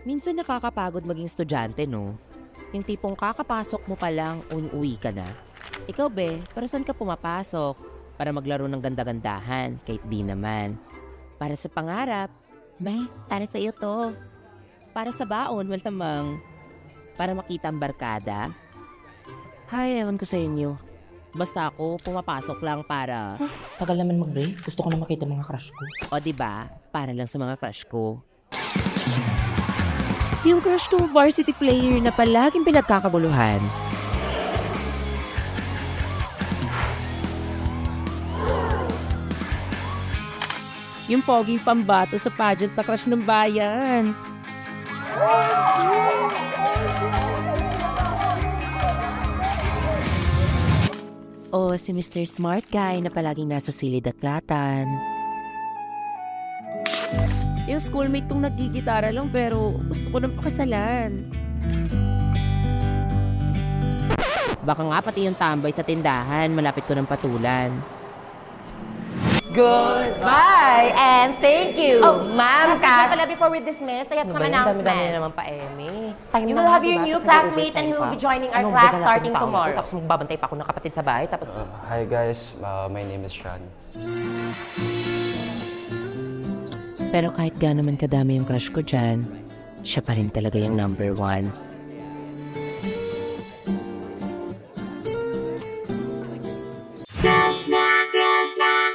Minsan nakakapagod maging estudyante, no? Yung tipong kakapasok mo pa lang, uwi ka na. Ikaw, be, para saan ka pumapasok? Para maglaro ng ganda-gandahan, kahit di naman. Para sa pangarap, may, para sa iyo to. Para sa baon, maltamang. Para makita ang barkada. Hay, ewan ko sa inyo. Basta ako, pumapasok lang para... Tagal naman mag-break. Gusto ko na makita mga crush ko. O diba, para lang sa mga crush ko. Yung crush kong varsity player na palaging pinagkakaguluhan. Yung poging pambato sa pageant na crush ng bayan. O si Mr. Smart Guy na palaging nasa silid at latan. Yung schoolmate kong nagigitara lang pero gusto ko nang pakasalan. Baka nga pati yung tambay sa tindahan, malapit ko ng patulan. Goodbye and thank you, Ma'am Kat. Pala, before we dismiss, I have some Dami-dami announcements. naman pa, Emi. You will have your new classmate and he will be joining our class starting tomorrow. Tapos magbabantay pa ako ng kapatid sa bahay. Tapos, Hi guys, my name is Sean. Pero kahit gaano man kadami yung crush ko dyan, siya pa rin talaga yung number one.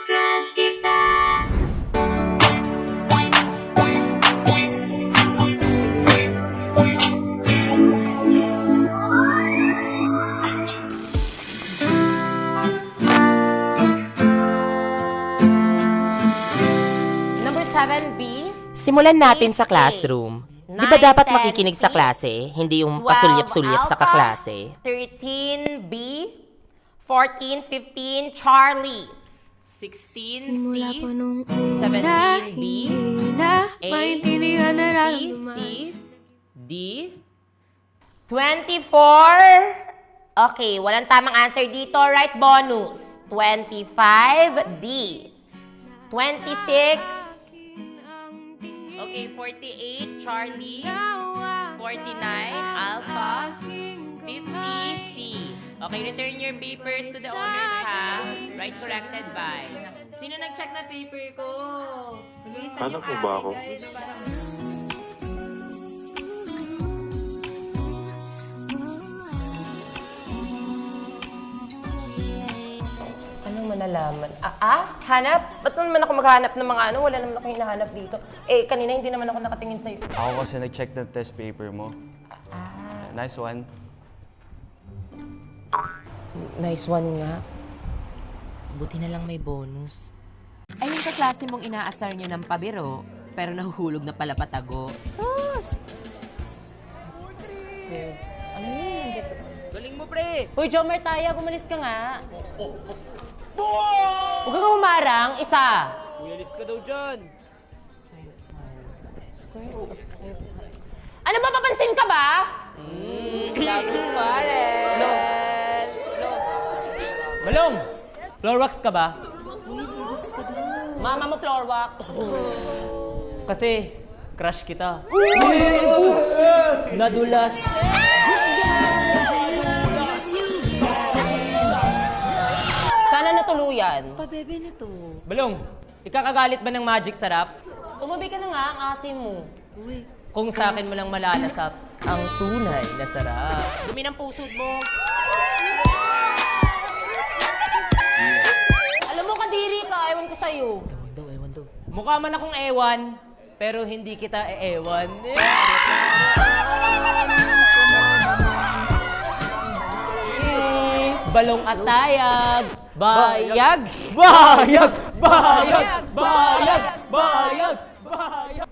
Crush kita. Number 7B. Simulan natin sa classroom. Di ba 9, dapat 10, makikinig sa 6, klase, hindi yung 12 pasulyap-sulyap sa Alpha, kaklase? 13B. 14, 15, Charlie. 16, Simula C, pa nung una, 17B, hindi na A, maintindihan na C, nararamdaman. D, 24. Okay, walang tamang answer dito. Right bonus. 25D. 26. okay, 48, Charlie, 49, Alpha, 50, C. Okay, return your papers to the owners, ha? Right corrected by. Sino nag-check na paper ko? Bilisan Paano niyo, po ba ako? guys. anong malalaman? Hanap? Ba't naman ako maghanap ng mga ano? Wala naman ako hinahanap dito. Eh, kanina hindi naman ako nakatingin sa'yo. Ako kasi nag-check ng test paper mo. Nice one. Nice one nga. Buti na lang may bonus. Ay, yung kaklase mong inaasar niyo ng pabiro, pero nahuhulog na pala patago. Sus! Ano yun? Galing mo, pre! Uy, Jomer Taya, gumalis ka nga. Huwag kang humarang. Isa. Uyalis ka daw dyan! Ano ba, papansin ka ba? Lagi pare! Balong! Floor wax ka ba? Mama mo floor wax. Kasi, crush kita. Nadulas. Sana natuluyan. Pabebe na to. Balong, ikakagalit ba ng magic sarap? Umabi ka na nga ang asim mo. Kung sa akin mo lang malalasap ang tunay na sarap. Dumi ng pusod mo. Alam mo, kadiri ka. Ewan ko sa'yo. Ewan daw. Mukha man akong ewan, pero hindi kita eewan. Balong at tayag. Bayag! Bayag! Bayag! Bayag! Bayag! Bayag!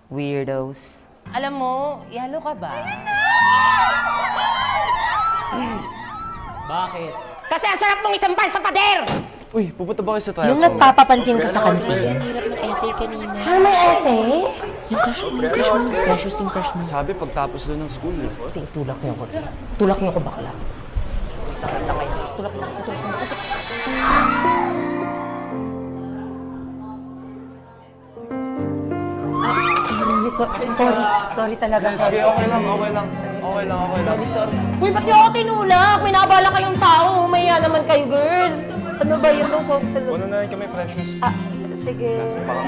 Weirdos. Alam mo, yalo ka ba? Bakit? Kasi ang sarap mong isampal sa pader! Uy, pupunta ba kayo sa trial? Yung nagpapapansin ka sa kanila. Ang hirap ng essay kanina. Ano may essay? Yung crush mo, yung crush mo. Precious yung crush mo. Sabi pagtapos doon ng school. Tulak niyo ako. Tulak niyo ako bakla. Tulak niyo ako. Really, sorry talaga. Sige, okay lang. Uy, ba't niyo ako tinulak? May nakabala kayong tao. Maya naman kayo, girl. Ano ba yun? Sorry talaga. Una na rin kami, Precious. Sige. Parang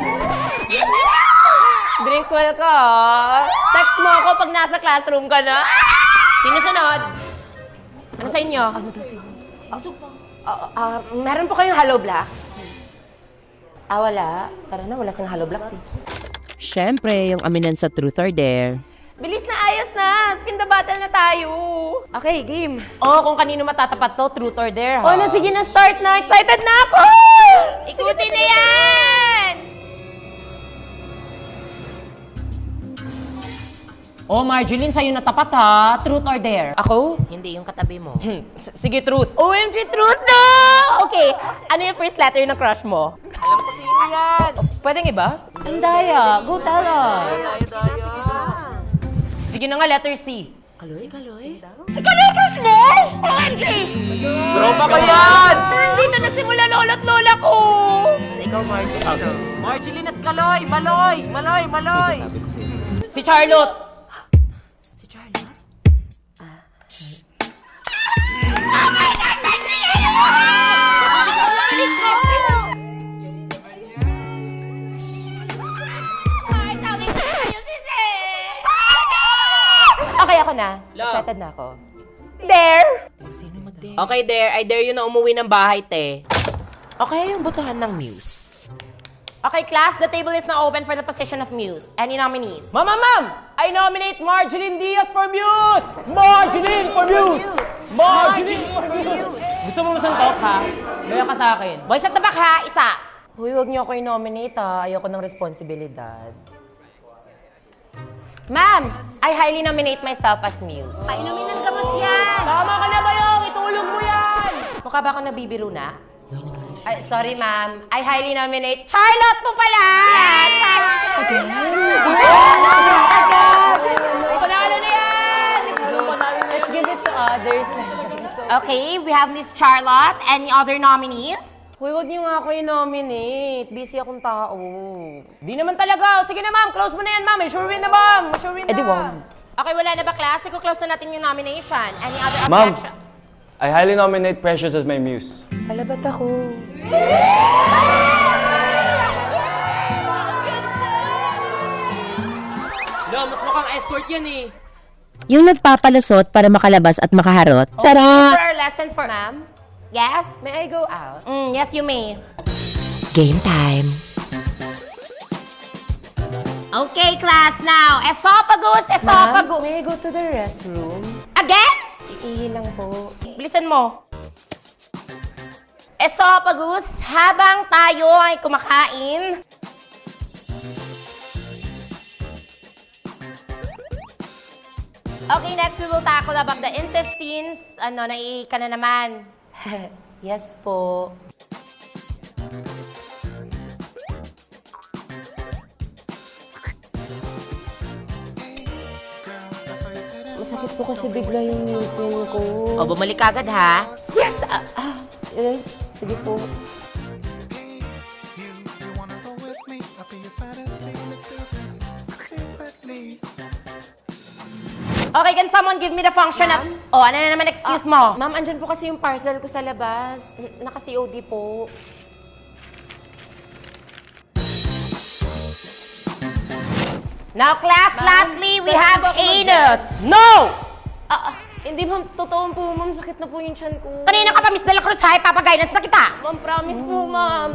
Drink well ka, Text mo ako pag nasa classroom ka na. Sino sunod? Ano sa inyo? Ano daw sa inyo? Meron po kayong Hello Black? Wala. Tara na, wala siyang Hello Black eh. Siyempre, yung aminan sa Truth or Dare. Bilis na, ayos na. Spin the battle na tayo. Okay, game. Kung kanino matatapat to, Truth or Dare, ha? Sige na, start na. Excited na ako! Ikutin na yan! Marjeline, sa'yo natapat, ha? Truth or Dare? Ako? Hindi, yung katabi mo. Sige, Truth. OMG, Truth na! Okay, ano yung first letter ng crush mo? Alam ko sino yan! Pwedeng iba? Ang daya. Go tell us. Sige na nga, letter C. Si Kaloy? Si Kaloy crush mo? OMG! Tropa ko yan! Dito nagsimula lolo't lola ko! Ikaw, Marjeline. Marjeline at Kaloy! Maloy! Si Charlotte. Si Charlotte? Okay, ako na. Excited na ako. Dare! Okay, Dare. I dare you na umuwi ng bahay, te. Okay, yung botohan ng Muse. Okay, class, the table is now open for the position of Muse. Any nominees? Ma'am! I nominate Marjeline Diaz for Muse! Marjeline for Muse! Marjeline for Muse! Gusto mo masuntok, ha? Gaya ka sa akin. Boys at the back, ha? Isa! Uy, huwag niyo ako i-nominate, ha? Ayoko ng responsibilidad. Ma'am, I highly nominate myself as Muse. Painumin ng gamot yan! Tama ka na ba yung? Itulog mo yan! Mukha ba akong nabibiro na? Ay, sorry, ma'am. I highly nominate Charlotte po pala! Panalo na yan! Let's give it to others. Okay, we have Miss Charlotte. Any other nominees? Hoy, wag niyo nga ako i-nominate. Busy akong tao. Di naman talaga. Sige na, ma'am. Close mo na yan, ma'am. May sure win na, ma'am. May sure win na. di wag. Okay, wala na ba, class? Sige, close na natin yung nomination. Any other Ma'am. objection? I highly nominate Precious as my muse. Hala, ba't ako? No, mas mukhang escort yan eh. Yung nagpapalusot para makalabas at makaharot. Charot! For our lesson for ma'am. Yes? May I go out? Yes, you may. Game time. Okay, class, now. Esophagus. May I go to the restroom? Again? Iihi lang po. Bilisan mo. Esophagus, habang tayo ay kumakain, okay, next we will tackle about the intestines. Naiihi ka na naman. Yes po. Masakit po kasi bigla yung ngipin ko. O, bumalik agad ha. Yes! Yes, sige po. Okay, can someone give me the function of... Oh, ano na naman excuse mo? Ma'am, andyan po kasi yung parcel ko sa labas. Naka-COD po. Now, class, lastly, we have pwede ba ako anus. No! Hindi ma'am, totoo po ma'am, sakit na po yung tiyan ko. Kanina ka pa, Miss De La Cruz, hay, papag-guidance na kita. Ma'am, promise po ma'am.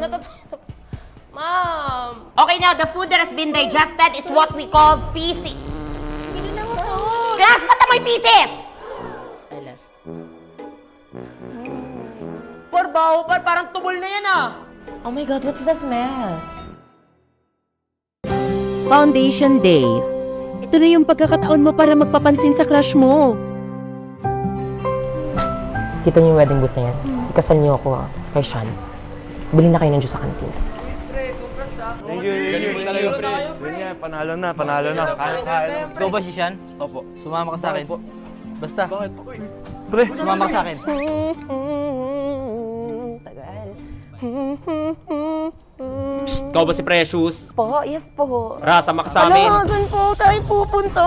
Ma'am. Okay, now, the food that has been digested is what we call feces. Class, ba't amoy feces? Alas. Baho, parang tubol na yan ah. Oh my God, what's the smell? Foundation Day. Ito na yung pagkakataon mo para magpapansin sa crush mo. Kita niyo yung wedding booth na yan? Ikasal niyo ako kay Sean. Bili na kayo ng juice sa kantin. Thank you. Yun yan, panalo na. Kaya. Ikaw ba si Sean? Opo. Sumama ka sa akin. Po. Basta, Bakit? Pre! sumama ka sa akin. Tagal. Psst, ikaw ba si Precious? Po, yes po. Rasama ka sa amin. Alam, saan po tayo pupunta?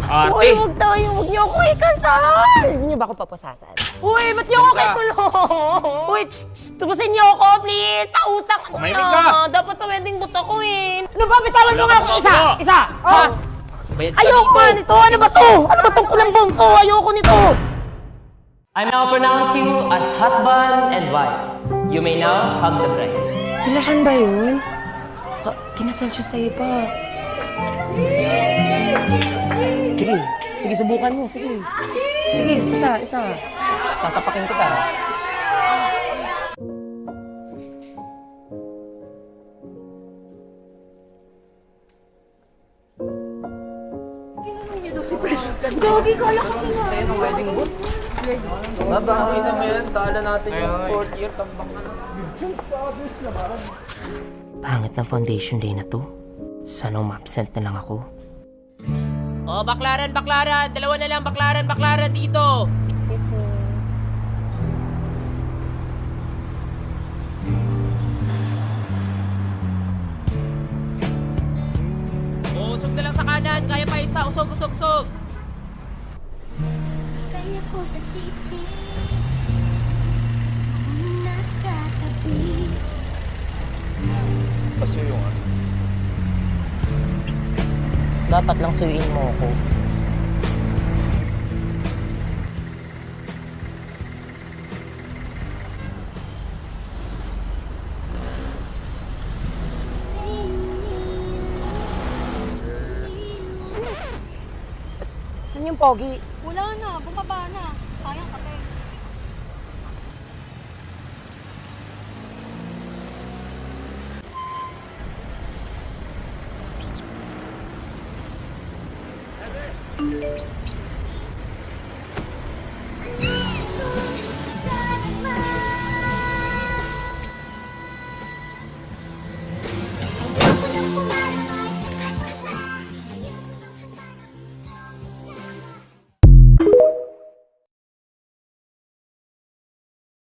Ate. Uy, huwag niyo ako ikasal! Hindi niyo ba ako papasasan? Uy, ba't niyo ako kay kulong? Uy, tubusin niyo ako, please! Pautang ako Tumahimik ka. Dapat sa wedding boot ako eh. Ano ba, bitawan mo nga ako Wala isa! ka ba? Isa! Ha? Bayad ka Ayoko dito. nga nito! Ano ba to? Ano ba tong kulambong to? Ayoko nito! I now pronounce you as husband and wife. You may now hug the bride. Sila siyan ba yun? Kinasal siya sa iba. Sige, sige, subukan mo, sige. Sige, isa. Sasapakin kita. Bakit naman yan? Tala natin yung 4th year. Tambak na lang. Pangit ng foundation day na to. Sana umabsent na lang ako. Oh, baklaran! Dalawa na lang, baklaran dito! Excuse me. Usog na lang sa kanan, kaya pa isa, usog! Kaya ko sa GP nakatabi. Kasi yung Dapat lang suyuin mo ako. Saan yung pogi? Wala na, bumaba na. Sayang kape.